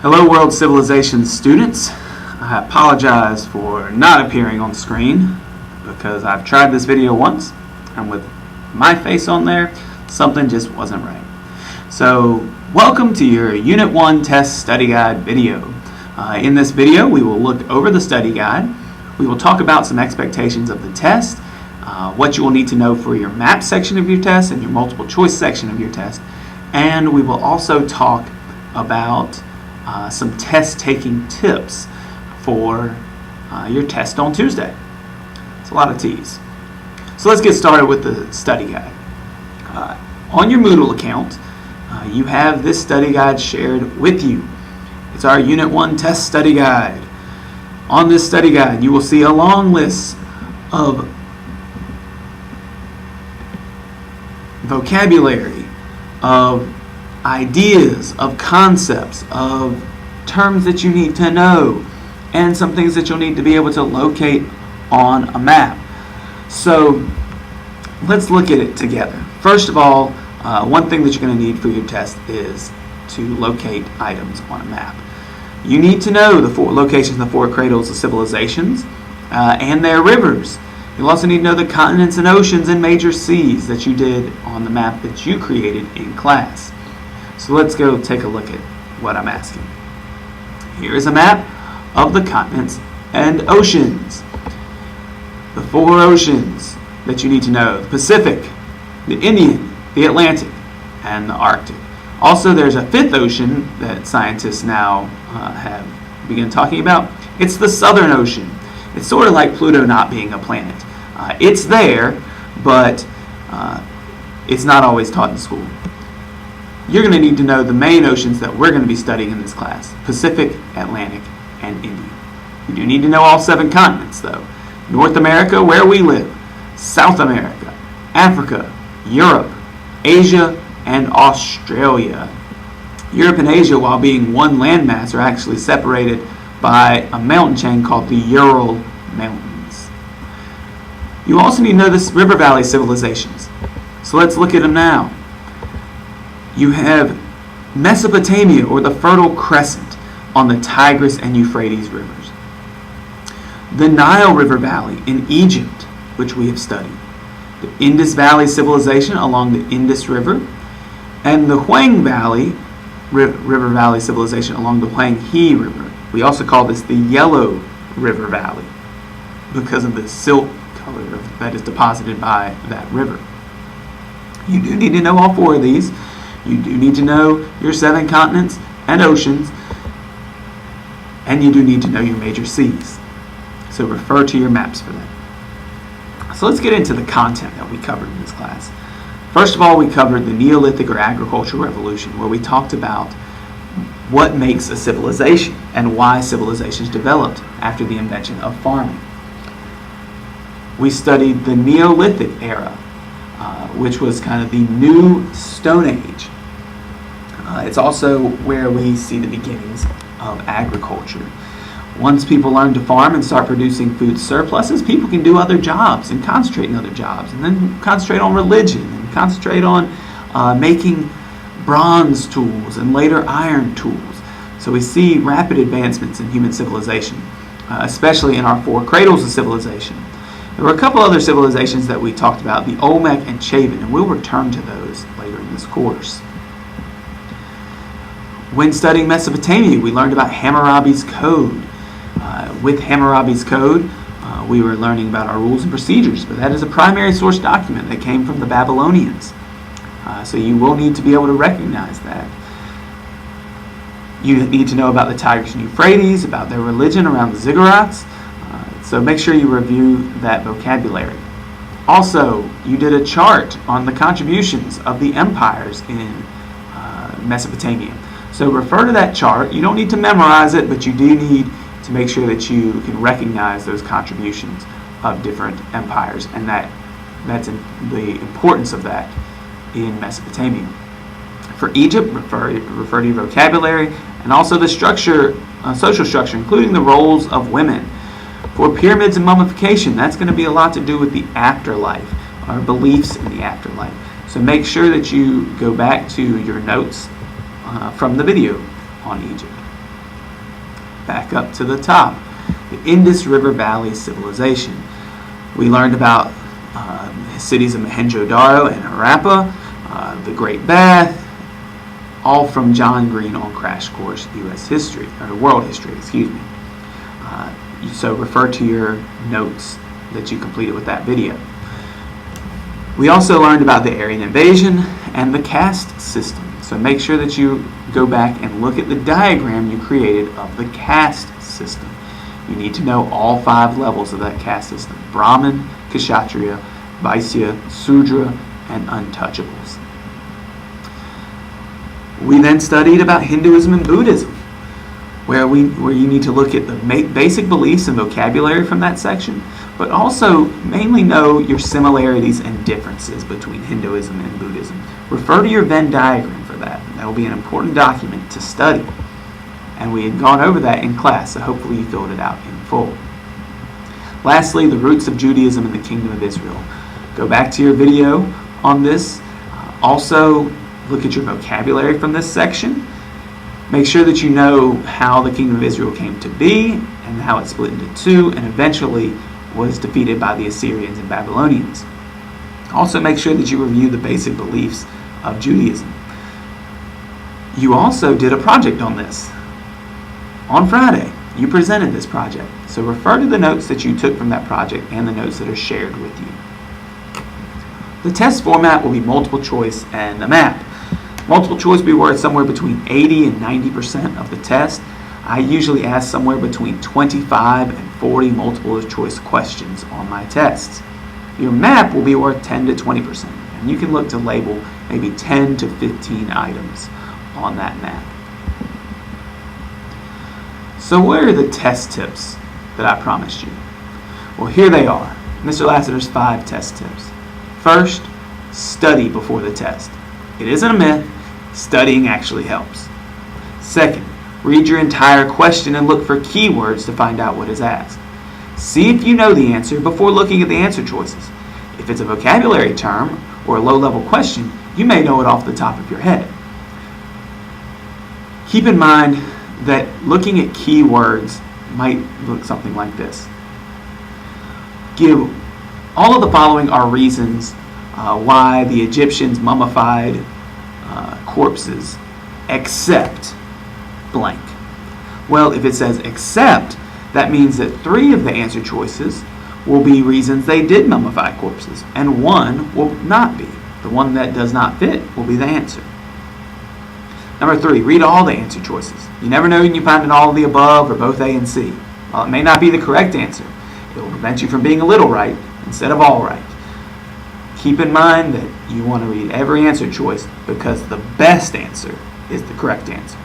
Hello World Civilization students. I apologize for not appearing on the screen because I've tried this video once and with my face on there, something just wasn't right. So welcome to your Unit 1 Test Study Guide video. In this video we will look over the study guide. We will talk about some expectations of the test, what you will need to know for your map section of your test and your multiple choice section of your test, and we will also talk about some test taking tips for your test on Tuesday. It's a lot of T's. So let's get started with the study guide. On your Moodle account, you have this study guide shared with you. It's our Unit 1 Test Study Guide. On this study guide, you will see a long list of vocabulary, of ideas, of concepts, of terms that you need to know, and some things that you'll need to be able to locate on a map. So let's look at it together. First of all, one thing that you're going to need for your test is to locate items on a map. You need to know the four locations of the four cradles of civilizations and their rivers. You'll also need to know the continents and oceans and major seas that you did on the map that you created in class. So let's go take a look at what I'm asking. Here is a map of the continents and oceans. The four oceans that you need to know: the Pacific, the Indian, the Atlantic, and the Arctic. Also, there's a fifth ocean that scientists now have begun talking about. It's the Southern Ocean. It's sort of like Pluto not being a planet. It's there, but it's not always taught in school. You're going to need to know the main oceans that we're going to be studying in this class: Pacific, Atlantic, and Indian. You do need to know all 7 continents, though. North America, where we live; South America; Africa; Europe; Asia; and Australia. Europe and Asia, while being one landmass, are actually separated by a mountain chain called the Ural Mountains. You also need to know the river valley civilizations. So let's look at them now. You have Mesopotamia, or the Fertile Crescent, on the Tigris and Euphrates rivers. The Nile River Valley in Egypt, which we have studied. The Indus Valley civilization along the Indus River, and the Huang Valley River Valley civilization along the Huang He River. We also call this the Yellow River Valley because of the silt color that is deposited by that river. You do need to know all 4 of these. You do need to know your 7 continents and oceans, and you do need to know your major seas. So refer to your maps for that. So let's get into the content that we covered in this class. First of all, we covered the Neolithic or agricultural revolution, where we talked about what makes a civilization and why civilizations developed after the invention of farming. We studied the Neolithic era, which was kind of the new Stone Age. It's also where we see the beginnings of agriculture. Once people learn to farm and start producing food surpluses, people can do other jobs and concentrate on other jobs, and then concentrate on religion, and concentrate on making bronze tools and later iron tools. So we see rapid advancements in human civilization, especially in our 4 cradles of civilization. There were a couple other civilizations that we talked about, the Olmec and Chavin, and we'll return to those later in this course. When studying Mesopotamia, we learned about Hammurabi's Code. With Hammurabi's Code, we were learning about our rules and procedures, but that is a primary source document that came from the Babylonians. So you will need to be able to recognize that. You need to know about the Tigris and Euphrates, about their religion around the ziggurats. So make sure you review that vocabulary. Also, you did a chart on the contributions of the empires in Mesopotamia. So refer to that chart. You don't need to memorize it, but you do need to make sure that you can recognize those contributions of different empires, and that's the importance of that in Mesopotamia. For Egypt, refer to your vocabulary and also the structure, social structure, including the roles of women. For pyramids and mummification, that's going to be a lot to do with the afterlife, our beliefs in the afterlife. So make sure that you go back to your notes from the video on Egypt. back up to the top. The Indus River Valley Civilization. We learned about cities of Mohenjo-Daro and Harappa, the Great Bath, all from John Green on Crash Course U.S. History, or World History, excuse me. So refer to your notes that you completed with that video. We also learned about the Aryan invasion and the caste system. So make sure that you go back and look at the diagram you created of the caste system. You need to know all 5 levels of that caste system: Brahmin, Kshatriya, Vaisya, Sudra, and Untouchables. We then studied about Hinduism and Buddhism, where you need to look at the basic beliefs and vocabulary from that section, but also mainly know your similarities and differences between Hinduism and Buddhism. Refer to your Venn diagram for that. That will be an important document to study. And we had gone over that in class, so hopefully you filled it out in full. Lastly, the roots of Judaism and the Kingdom of Israel. Go back to your video on this. Also, look at your vocabulary from this section. Make sure that you know how the Kingdom of Israel came to be and how it split into 2 and eventually was defeated by the Assyrians and Babylonians. Also, make sure that you review the basic beliefs of Judaism. You also did a project on this. On Friday, you presented this project. So refer to the notes that you took from that project and the notes that are shared with you. The test format will be multiple choice and a map. Multiple choice will be worth somewhere between 80 and 90% of the test. I usually ask somewhere between 25 and 40 multiple choice questions on my tests. Your map will be worth 10 to 20%, and you can look to label maybe 10 to 15 items on that map. So what are the test tips that I promised you? Well, here they are. Mr. Lassiter's 5 test tips. First, study before the test. It isn't a myth. Studying actually helps. Second, read your entire question and look for keywords to find out what is asked. See if you know the answer before looking at the answer choices. If it's a vocabulary term or a low-level question, you may know it off the top of your head. Keep in mind that looking at keywords might look something like this. All of the following are reasons why the Egyptians mummified corpses except blank. Well, if it says except, that means that 3 of the answer choices will be reasons they did mummify corpses, and 1 will not be. The one that does not fit will be the answer. Number 3, read all the answer choices. You never know when you find an all of the above or both A and C. While it may not be the correct answer, it will prevent you from being a little right instead of all right. Keep in mind that you want to read every answer choice because the best answer is the correct answer,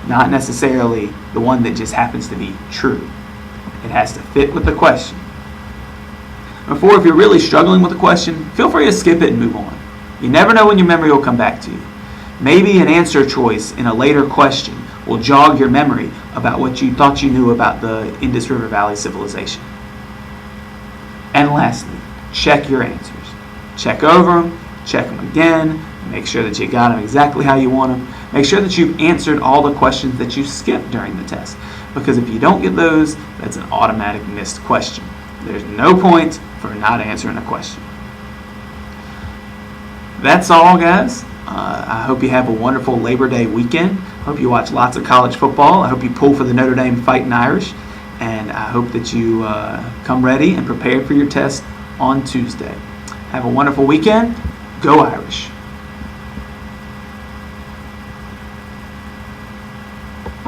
not necessarily the one that just happens to be true. It has to fit with the question. Number 4, if you're really struggling with the question, feel free to skip it and move on. You never know when your memory will come back to you. Maybe an answer choice in a later question will jog your memory about what you thought you knew about the Indus River Valley Civilization. And lastly, check your answers. Check over them, check them again, make sure that you got them exactly how you want them. Make sure that you've answered all the questions that you skipped during the test, because if you don't get those, that's an automatic missed question. There's no point for not answering a question. That's all, guys. I hope you have a wonderful Labor Day weekend. I hope you watch lots of college football. I hope you pull for the Notre Dame Fighting Irish. And I hope that you come ready and prepared for your test on Tuesday. Have a wonderful weekend. Go Irish.